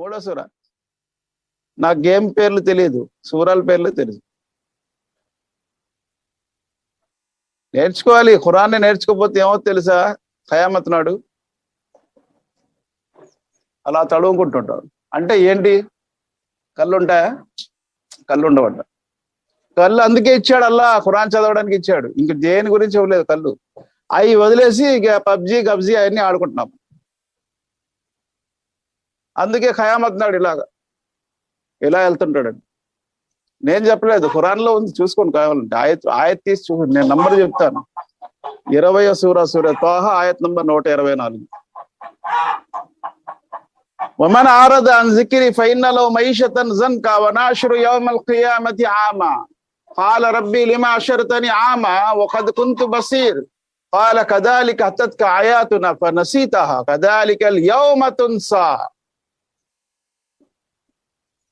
మూడో సూర. నాకు గేమ్ పేర్లు తెలియదు, సూరాల పేర్లు తెలుసు. నేర్చుకోవాలి. ఖురాన్ని నేర్చుకోకపోతే ఏమో తెలుసా, ఖయామత్ నాడు అలా తడువుకుంటుంటాడు. అంటే ఏంటి, కళ్ళు ఉంటాయా? కళ్ళు ఉండవట. కళ్ళు అందుకే ఇచ్చాడు అల్లా, ఖురాన్ చదవడానికి ఇచ్చాడు. ఇంక దేని గురించి ఇవ్వలేదు కళ్ళు. అవి వదిలేసి ఇక పబ్జీ గబ్జీ అవన్నీ ఆడుకుంటున్నాం. అందుకే ఖయామత్ నాడు ఇలా వెళ్తుంటాడండి. నేను చెప్పలేదు, ఖురాన్ లో ఉంది, చూసుకోండి కావాలంటే. ఆయత్ తీసి చూసుకోండి, నేను నంబర్ చెప్తాను. 20వ సూర తాహ, ఆయత్ నంబర్ 124. ومن أعرض عن ذكري فإن له معيشة ضنكا ونحشره يوم القيامة أعمى قال ربي لما حشرتني أعمى وقد كنت بصير قال كذلك أتتك آياتنا فنسيتها كذلك اليوم تنسى.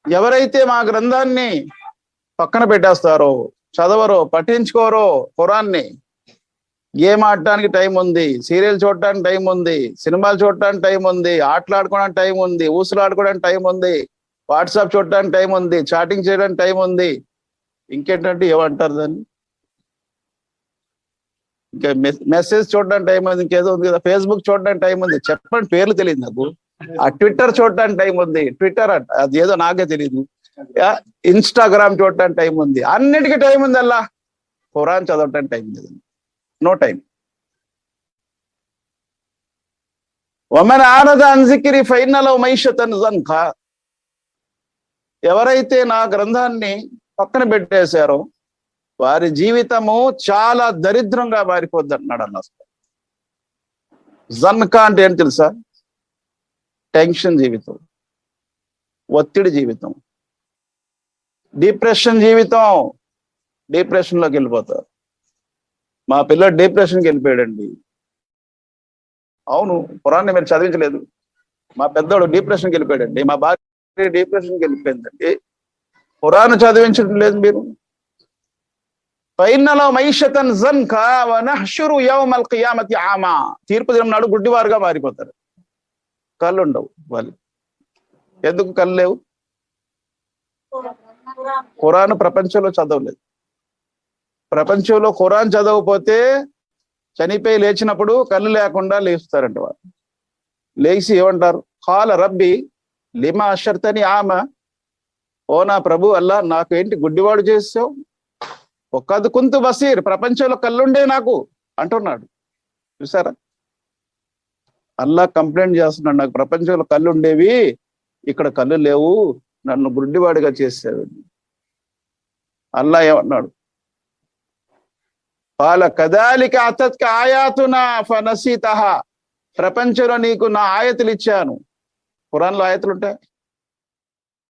ఎవరైతే మా గ్రంథాన్ని పక్కన పెట్టేస్తారో, చదవరో, పఠించుకోరో, ఖురాన్ని, గేమ్ ఆడటానికి టైం ఉంది, సీరియల్ చూడటానికి టైం ఉంది, సినిమాలు చూడటానికి టైం ఉంది, ఆటలాడుకోవడానికి టైం ఉంది, ఊసులాడుకోవడానికి టైం ఉంది, వాట్సాప్ చూడటానికి టైం ఉంది, చాటింగ్ చేయడానికి టైం ఉంది. ఇంకేంటంటే ఏమంటారు దాన్ని, ఇంకా మెసేజ్ చూడడానికి టైం ఉంది, ఇంకేదో ఉంది కదా, ఫేస్బుక్ చూడడానికి టైం ఉంది. చెప్పండి, పేర్లు తెలియదు నాకు. ఆ ట్విట్టర్ చూడటానికి టైం ఉంది, ట్విట్టర్ అది ఏదో నాకే తెలియదు. ఇన్స్టాగ్రామ్ చూడటానికి టైం ఉంది, అన్నిటికీ టైం ఉంది. అల్లా ఖురాన్ చదవటానికి టైం లేదు, నో టైం. వమన్ ఆరద అన్ జిక్రి ఫైన లహు మైషతన్ జన్కా. ఎవరైతే నా గ్రంథాన్ని పక్కన పెట్టేశారో వారి జీవితము చాలా దరిద్రంగా మారిపోద్ది అంటున్నాడు అల్లా. జన్కా అంటే ఏం తెలుసా? టెన్షన్ జీవితం, ఒత్తిడి జీవితం, డిప్రెషన్ జీవితం. డిప్రెషన్లోకి వెళ్ళిపోతారు. మా పిల్లడు డిప్రెషన్కి వెళ్ళిపోయాడండి. అవును, ఖురాన్ని మీరు చదివించలేదు. మా పెద్దోడు డిప్రెషన్కి వెళ్ళిపోయాడండి, మా భార్య డిప్రెషన్కి వెళ్ళిపోయిందండి. ఖురాన్ చదివించడం లేదు మీరు. ఫైన లహు మైషతన్ జన్కా వనహ్షురు యౌమల్ ఖియామతి ఆమా. తీర్పు దినం నాడు గుడ్డివారుగా మారిపోతారు. కళ్ళు ఉండవు వాళ్ళు. ఎందుకు కళ్ళు లేవు? ఖురాన్ ప్రపంచంలో చదవలేదు. ప్రపంచంలో ఖురాన్ చదవకపోతే చనిపోయి లేచినప్పుడు కళ్ళు లేకుండా లేస్తారంట. వాళ్ళు లేచి ఏమంటారు? ఖాల రబ్బీ లిమా అషర్తని ఆమా. ఓ నా ప్రభు అల్లా, నాకు ఏంటి గుడ్డివాడు చేసావు? ఒక్కది కుంతు బసీర్, ప్రపంచంలో కళ్ళుండే నాకు అంటున్నాడు. చూసారా, అల్లా కంప్లైంట్ చేస్తున్నాడు, నాకు ప్రపంచంలో కళ్ళు ఉండేవి, ఇక్కడ కళ్ళు లేవు, నన్ను గుడ్డివాడిగా చేసావు. అల్లా ఏమన్నాడు? قال كذلك أتتك آياتنا فنسيتها. ప్రపంచంలో నీకు నా ఆయతులు ఇచ్చాను. ఖురాన్లో ఆయతులు ఉంటాయి.